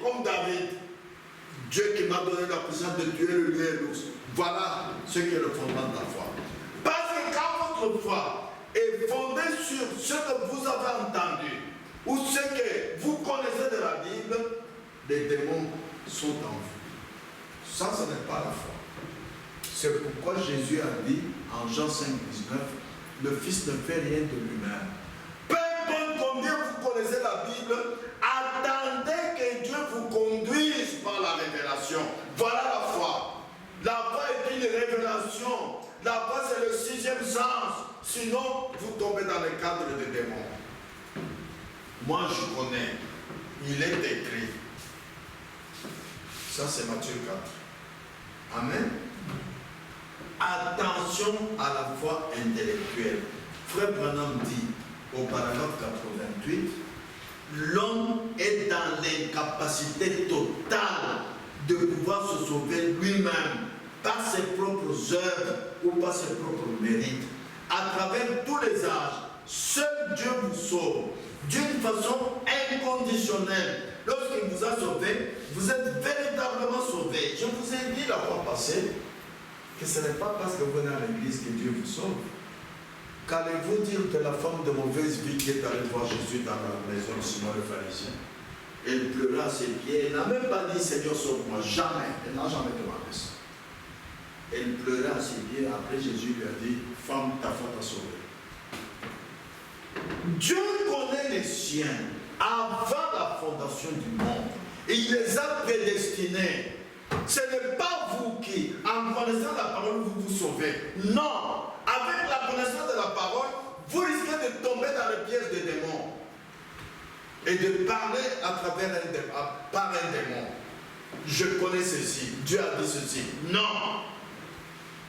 comme David, Dieu qui m'a donné la puissance de tuer le lion et l'ours. Voilà ce qui est le fondement de la foi. Parce que quand votre foi est fondée sur ce que vous avez entendu, ou ce que vous connaissez de la Bible, les démons sont en vous. Ça, ce n'est pas la foi. C'est pourquoi Jésus a dit en Jean 5, 19, le Fils ne fait rien de lui-même. Peu importe combien vous connaissez la Bible, attendez que Dieu vous conduise par la révélation. Voilà la foi. La foi est une révélation. La foi, c'est le sixième sens. Sinon, vous tombez dans le cadre des démons. Moi, je connais. Il est écrit. Ça, c'est Matthieu 4. Amen. Attention à la foi intellectuelle. Frère Branham dit au paragraphe 88, l'homme est dans l'incapacité totale de pouvoir se sauver lui-même par ses propres œuvres ou par ses propres mérites. À travers tous les âges, seul Dieu vous sauve d'une façon inconditionnelle. Lorsqu'il vous a sauvé, vous êtes véritablement sauvé. Je vous ai dit la fois passée que ce n'est pas parce que vous venez à l'église que Dieu vous sauve. Qu'allez-vous dire de la femme de mauvaise vie qui est allée voir Jésus dans la maison de Simon le pharisien? Elle pleura à ses pieds. Elle n'a même pas dit Seigneur sauve-moi. Jamais. Elle n'a jamais demandé ça. Elle pleura à ses pieds. Après Jésus lui a dit femme, ta foi t'a sauvé. Dieu connaît les siens avant la fondation du monde. Et il les a prédestinés. Ce n'est pas vous qui, en connaissant la parole, vous vous sauvez. Non. Avec la connaissance de la parole, vous risquez de tomber dans le piège des démons. Et de parler à travers par un démon. Je connais ceci. Dieu a dit ceci. Non.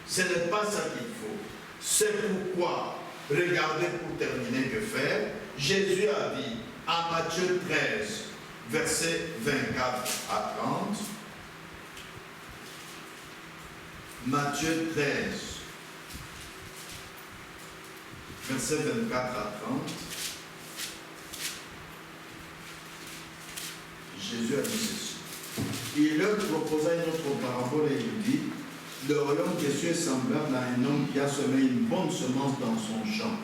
Ce n'est pas ça qu'il faut. C'est pourquoi, regardez pour terminer que faire. Jésus a dit en Matthieu 13, versets 24 à 30. Matthieu 13, versets 24 à 30. Jésus a dit ceci. Il leur proposa une autre parabole et il dit, le royaume des cieux est semblable à un homme qui a semé une bonne semence dans son champ.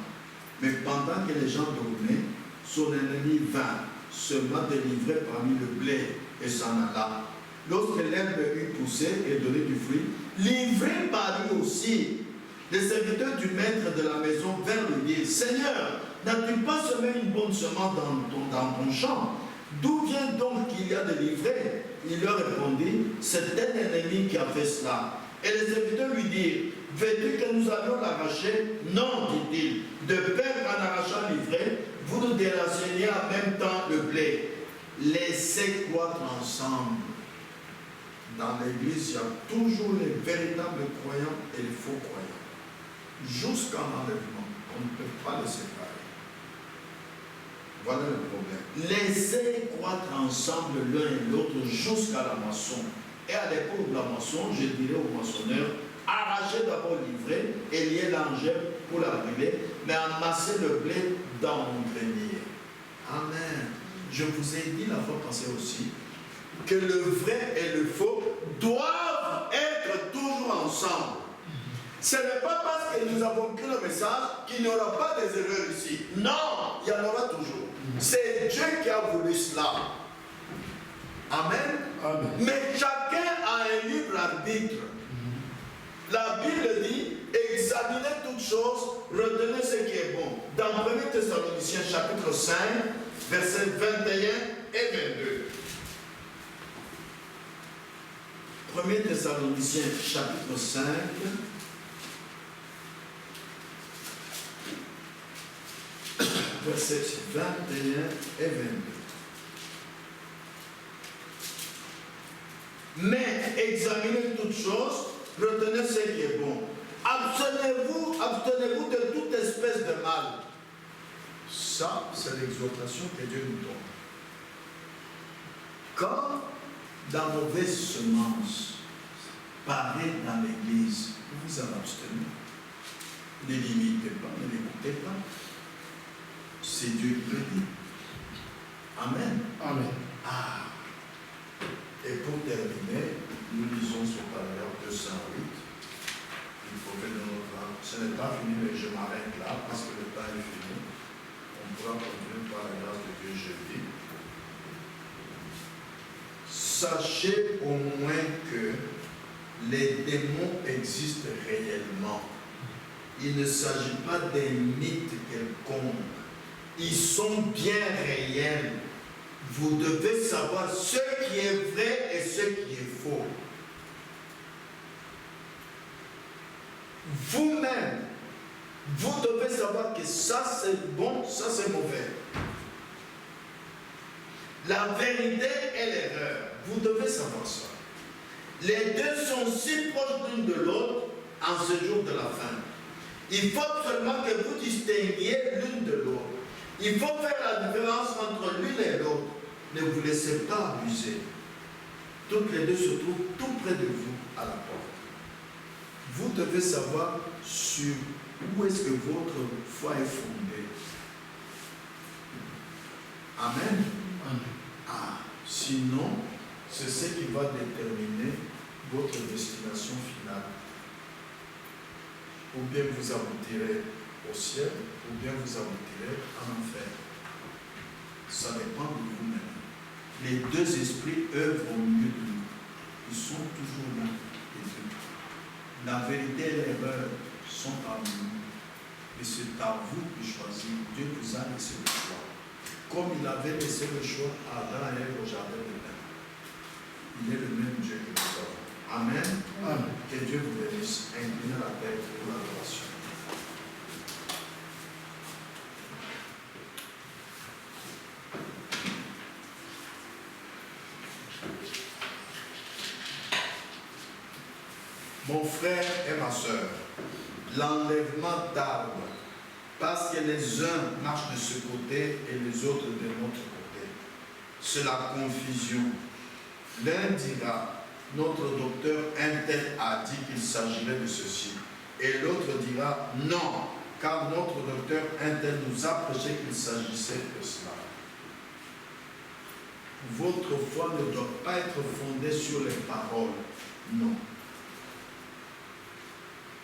Mais pendant que les gens dormaient, son ennemi vint, sema délivré parmi le blé et s'en alla. Lorsque l'herbe eut poussé et donné du fruit, livré par lui aussi, les serviteurs du maître de la maison vinrent lui dire, Seigneur, n'as-tu pas semé une bonne semence dans ton champ? D'où vient donc qu'il y a de livré? Il leur répondit, c'est un ennemi qui a fait cela. Et les serviteurs lui dirent, veux-tu que nous allions l'arracher? Non, dit-il, de peur qu'en arrachant l'ivraie, vous nous déraciniez en même temps le blé. Laissez croître ensemble. Dans l'église, il y a toujours les véritables croyants et les faux croyants. Jusqu'à l'enlèvement, on ne peut pas les séparer. Voilà le problème. Laissez croître ensemble l'un et l'autre jusqu'à la moisson. Et à l'époque de la moisson, je dirais aux moissonneurs, arrachez d'abord l'ivraie et liez l'engel pour la brûler, mais amassez le blé dans mon grenier. Amen. Je vous ai dit la fois passée aussi que le vrai et le faux doivent être toujours ensemble. Ce n'est pas parce que nous avons pris le message qu'il n'y aura pas des erreurs ici. Non, il y en aura toujours. C'est Dieu qui a voulu cela. Amen. Amen. Mais chacun a un libre arbitre. La Bible dit, examinez toutes choses, retenez ce qui est bon. Dans 1 Thessaloniciens chapitre 5, versets 21 et 22. 1 Thessaloniciens chapitre 5, versets 21 et 22. Mais examinez toutes choses, retenez ce qui est bon. Abstenez-vous de toute espèce de mal. Ça, c'est l'exhortation que Dieu nous donne. Quand la mauvaise semence paraît dans l'église, vous vous en abstenez. Ne l'imitez pas, ne l'écoutez pas. C'est Dieu qui le dit. Amen. Amen. Ah. Et pour terminer, nous lisons ce paragraphe 208. Il faut que notre âme. Ce n'est pas fini, mais je m'arrête là parce que le temps est fini. On pourra continuer par la grâce de Dieu jeudi. Sachez au moins que les démons existent réellement. Il ne s'agit pas d'un mythe quelconque. Ils sont bien réels. Vous devez savoir ce qui est vrai et ce qui est faux. Vous-même, vous devez savoir que ça c'est bon, ça c'est mauvais. La vérité et l'erreur, vous devez savoir ça. Les deux sont si proches l'une de l'autre en ce jour de la fin. Il faut seulement que vous distinguiez l'une de l'autre. Il faut faire la différence entre l'une et l'autre. Ne vous laissez pas abuser. Toutes les deux se trouvent tout près de vous à la porte. Vous devez savoir sur où est-ce que votre foi est fondée. Amen. Ah, sinon, c'est ce qui va déterminer votre destination finale. Ou bien vous aboutirez au ciel, ou bien vous aboutirez en enfer. Ça dépend de vous-même. Les deux esprits œuvrent au milieu de nous. Ils sont toujours là, les deux. La vérité et l'erreur sont parmi nous. Et c'est à vous de choisir. Dieu vous a laissé le choix. Comme il avait laissé le choix à Adam et Ève au jardin d'Éden. Il est le même Dieu que nous avons. Amen. Amen. Que Dieu vous bénisse. Inclinez la tête pour l'adoration. Mon frère et ma soeur, l'enlèvement d'arbres, parce que les uns marchent de ce côté et les autres de l'autre côté, c'est la confusion. L'un dira, notre docteur un tel a dit qu'il s'agirait de ceci, et l'autre dira, non, car notre docteur un tel nous a prêché qu'il s'agissait de cela. Votre foi ne doit pas être fondée sur les paroles, non.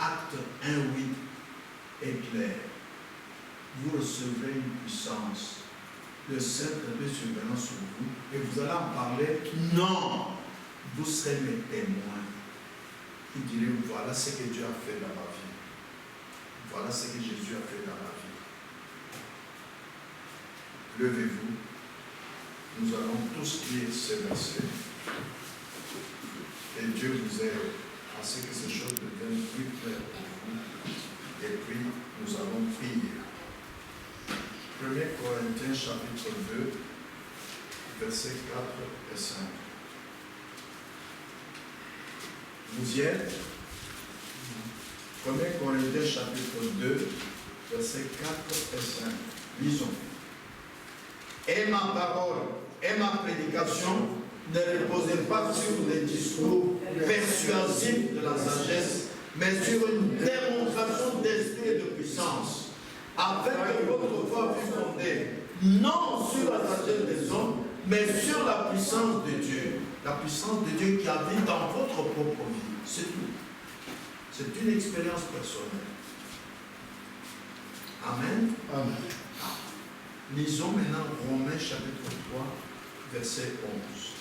Acte 1:8 est clair. Vous recevrez une puissance. Le Saint-Esprit surviendra sur vous et vous allez en parler. Non, vous serez mes témoins. Vous direz, voilà ce que Dieu a fait dans ma vie. Voilà ce que Jésus a fait dans ma vie. Levez-vous. Nous allons tous lire ces versets. Et Dieu vous aide à ce que ces choses deviennent plus claires pour vous. Et puis, nous allons prier. 1 Corinthiens chapitre 2, versets 4 et 5. Vous y êtes? 1 Corinthiens chapitre 2, versets 4 et 5. Lisons. Et ma parole et ma prédication ne reposait pas sur des discours persuasifs de la sagesse, mais sur une démonstration d'esprit et de puissance, afin que votre foi fût fondée, non sur la sagesse des hommes, mais sur la puissance de Dieu. La puissance de Dieu qui habite dans votre propre vie. C'est tout. C'est une expérience personnelle. Amen. Amen. Ah. Lisons maintenant Romains chapitre 3, verset 11.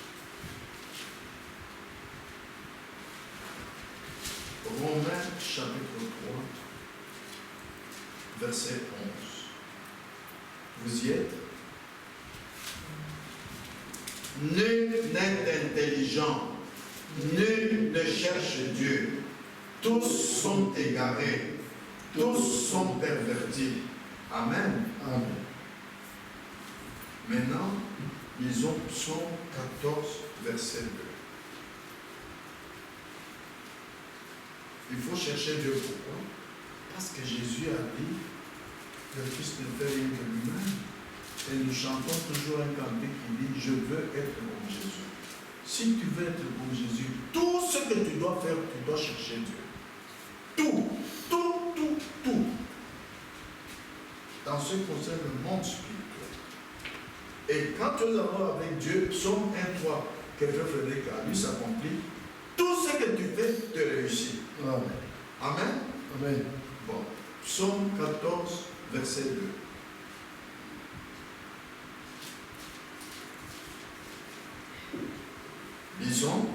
Romains chapitre 3, verset 11. Vous y êtes? Nul n'est intelligent, nul ne cherche Dieu. Tous sont égarés, tous sont pervertis. Amen. Amen. Maintenant, lisons Psaume 14, verset 2. Il faut chercher Dieu. Pourquoi? Parce que Jésus a dit, le Fils ne fait rien de lui-même. Et nous chantons toujours un cantique qui dit, je veux être comme Jésus. Si tu veux être comme Jésus, tout ce que tu dois faire, tu dois chercher Dieu. Tout, tout, tout, tout. Dans ce qui concerne le monde spirituel. Et quand tu es d'abord avec Dieu, Psaume 1:3, que Frère Frédéric a lu s'accomplit. Tout ce que tu fais te réussit. Amen. Amen. Amen. Bon. Psaume 14, verset 2. Disons,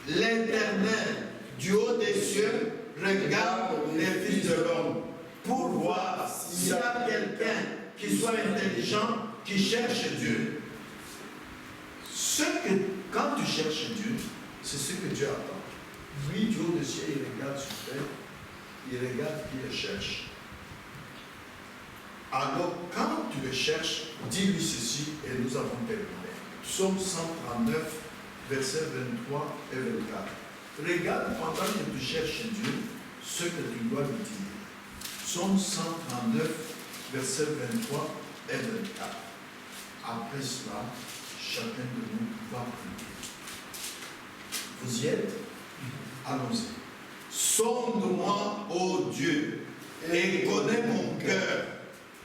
l'Éternel, du haut des cieux, regarde les fils de l'homme pour voir s'il y a quelqu'un qui soit intelligent, qui cherche Dieu. Quand tu cherches Dieu, c'est ce que Dieu attend. Lui, du haut des cieux, il regarde sur terre, il regarde qui le cherche. Alors, quand tu le cherches, dis-lui ceci et nous avons terminé. Psaume 139, versets 23 et 24. Regarde pendant que tu cherches Dieu, ce que tu dois lui dire. Psaume 139, versets 23 et 24. Après cela, chacun de nous va prier. Vous y êtes? Allons-y. Sonde-moi, ô Dieu, et connais mon cœur.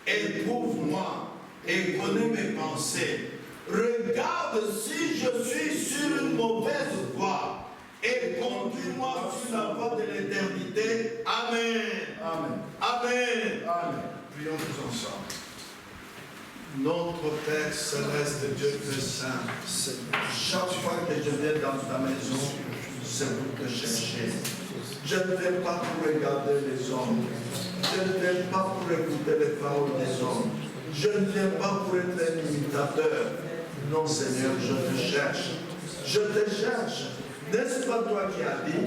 Éprouve-moi et connais mes pensées. Regarde si je suis sur une mauvaise voie et conduis-moi sur la voie de l'éternité. Amen. Amen. Amen. Amen. Prions tous ensemble. Notre Père céleste, Dieu très saint, chaque fois que je viens dans ta maison, c'est pour te chercher. Je ne viens pas pour regarder les hommes. Je ne viens pas pour écouter les paroles des hommes. Je ne viens pas pour être un imitateur. Non, Seigneur, je te cherche. Je te cherche. N'est-ce pas toi qui as dit,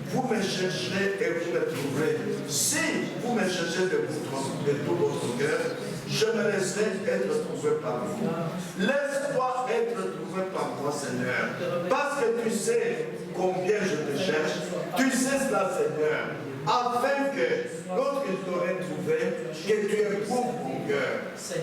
vous me chercherez et vous me trouverez. Si vous me cherchez de tout votre cœur, je me laisserai être trouvé par vous. Laisse-toi être trouvé par moi, Seigneur. Parce que tu sais combien je te cherche. Tu sais cela, Seigneur. Afin que, lorsque je t'aurai trouvé, que tu éprouves mon cœur,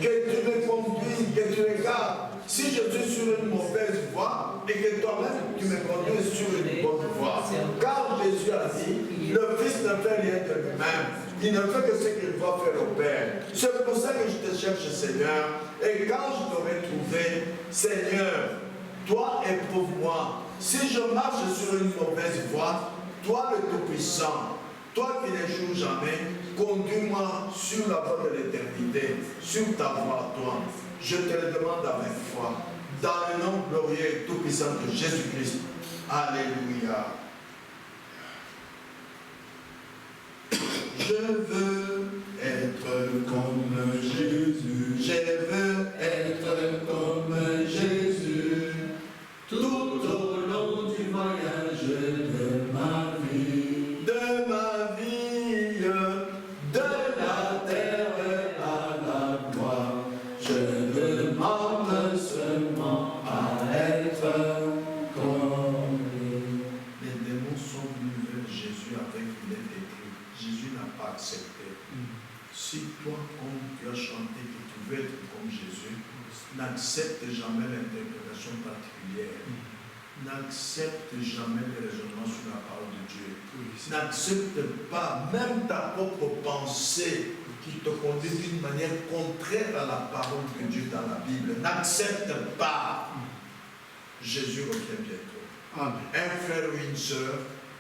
que tu me conduises, que tu regardes. Si je suis sur une mauvaise voie et que toi-même tu me conduis sur une bonne voie. Car Jésus a dit, le Fils ne fait rien de lui-même. Il ne fait que ce qu'il va faire au Père. C'est pour ça que je te cherche, Seigneur. Et quand je t'aurai trouvé, Seigneur, toi éprouve-moi. Si je marche sur une mauvaise voie, toi le Tout-Puissant, toi qui n'échoues jamais, conduis-moi sur la voie de l'éternité, sur ta voie, toi. Je te le demande avec foi, dans le nom glorieux et tout-puissant de Jésus-Christ. Alléluia. Je veux être comme Jésus. Je veux être comme Jésus. Tout au long du voyage de ma vie. De ma vie. De la terre à la gloire. Je demande seulement à être comme lui. Les démons sont venus vers Jésus avec une écrit. Jésus n'a pas accepté. Si toi, comme tu as chanté que tu veux être comme Jésus, n'accepte jamais l'interprétation particulière. N'accepte jamais le raisonnement sur la parole de Dieu. N'accepte pas même ta propre pensée qui te conduit d'une manière contraire à la parole de Dieu dans la Bible. N'accepte pas. Jésus revient bientôt. Amen. Un frère ou une sœur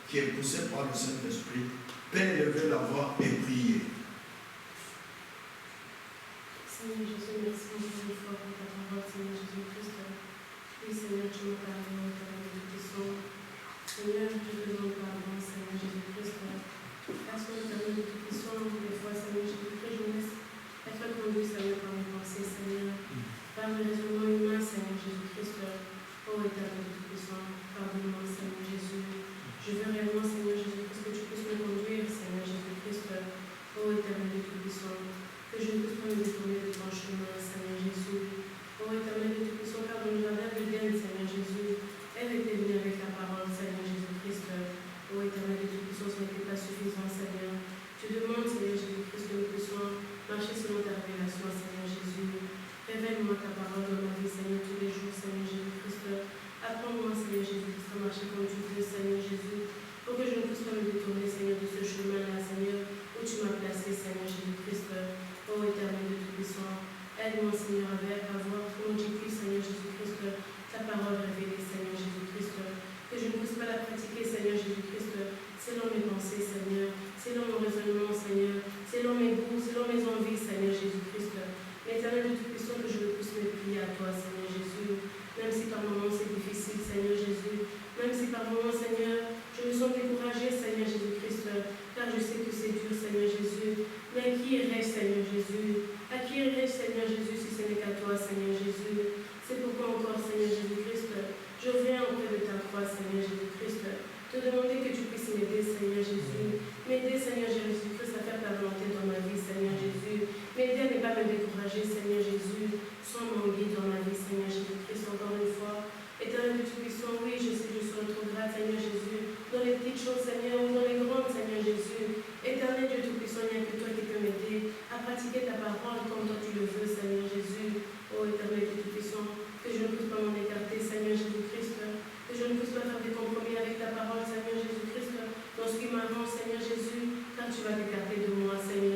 qui est poussé par le Saint-Esprit peut lever la voix et prier. Seigneur Jésus, merci beaucoup pour ta parole, Seigneur Jésus-Christ. Oui, Seigneur, tu me pardonnes, Seigneur Jésus-Christ. Seigneur, je te demande pardon, Seigneur Jésus-Christ. Parce que Seigneur Jésus-Christ, des fois, Seigneur Jésus-Christ, je me laisse être conduit, Seigneur, par mes pensées, Seigneur. Par mes raisonnements humains, Seigneur Jésus-Christ. Oh, éternel Tout-Puissant, pardonne-moi, Seigneur Jésus. Je veux réellement, Seigneur Jésus-Christ, que tu puisses me conduire, Seigneur Jésus-Christ. Oh, éternel Tout-Puissant. Que je ne puisse pas me détourner de ton chemin, Seigneur Jésus. Oh, éternel de Tout-Puissant, car dans le jardin d'Éden, Seigneur Jésus, elle était venue avec la parole, Seigneur Jésus-Christ. Oh, éternel de Tout-Puissant, ce n'était pas suffisant, Seigneur. Tu demandes, Seigneur Jésus-Christ, que nous puissions marcher selon ta révélation, Seigneur Jésus. Révèle-moi ta parole dans ma vie, Seigneur, tous les jours, Seigneur Jésus-Christ. Apprends-moi, Seigneur Jésus-Christ, à marcher comme tu veux, Seigneur Jésus, pour que je ne puisse pas me détourner, Seigneur, de ce chemin-là, Seigneur, où tu m'as placé, Seigneur Jésus-Christ. Oh, éternel de Tout-Puissant, aide-moi, Seigneur c'est difficile, Seigneur Jésus. Même si par moments, Seigneur, je me sens découragée, Seigneur Jésus-Christ, car je sais que c'est dur, Seigneur Jésus. Mais à qui irais-je, Seigneur Jésus? À qui irais-je, Seigneur Jésus, si ce n'est qu'à toi, Seigneur Jésus? C'est pourquoi encore, Seigneur Jésus-Christ, je viens auprès de ta croix, Seigneur Jésus-Christ, te demander que tu puisses m'aider, Seigneur Jésus. M'aider, Seigneur Jésus-Christ, à faire ta volonté dans ma vie, Seigneur Jésus. M'aider à ne pas me décourager, Seigneur Jésus. Sois mon guide dans ma vie, Seigneur Jésus-Christ, encore une fois. Éternel Dieu Tout-Puissant, oui, je sais que je serai trop grave, Seigneur Jésus, dans les petites choses, Seigneur, ou dans les grandes, Seigneur Jésus. Éternel Dieu Tout-Puissant, il n'y a que toi qui peux m'aider à pratiquer ta parole comme toi tu le veux, Seigneur Jésus. Oh, Éternel Dieu Tout-Puissant, que je ne puisse pas m'en écarter, Seigneur Jésus-Christ, que je ne puisse pas faire des compromis avec ta parole, Seigneur Jésus-Christ, dans ce qui m'avance, Seigneur Jésus, car tu vas t'écarter de moi, Seigneur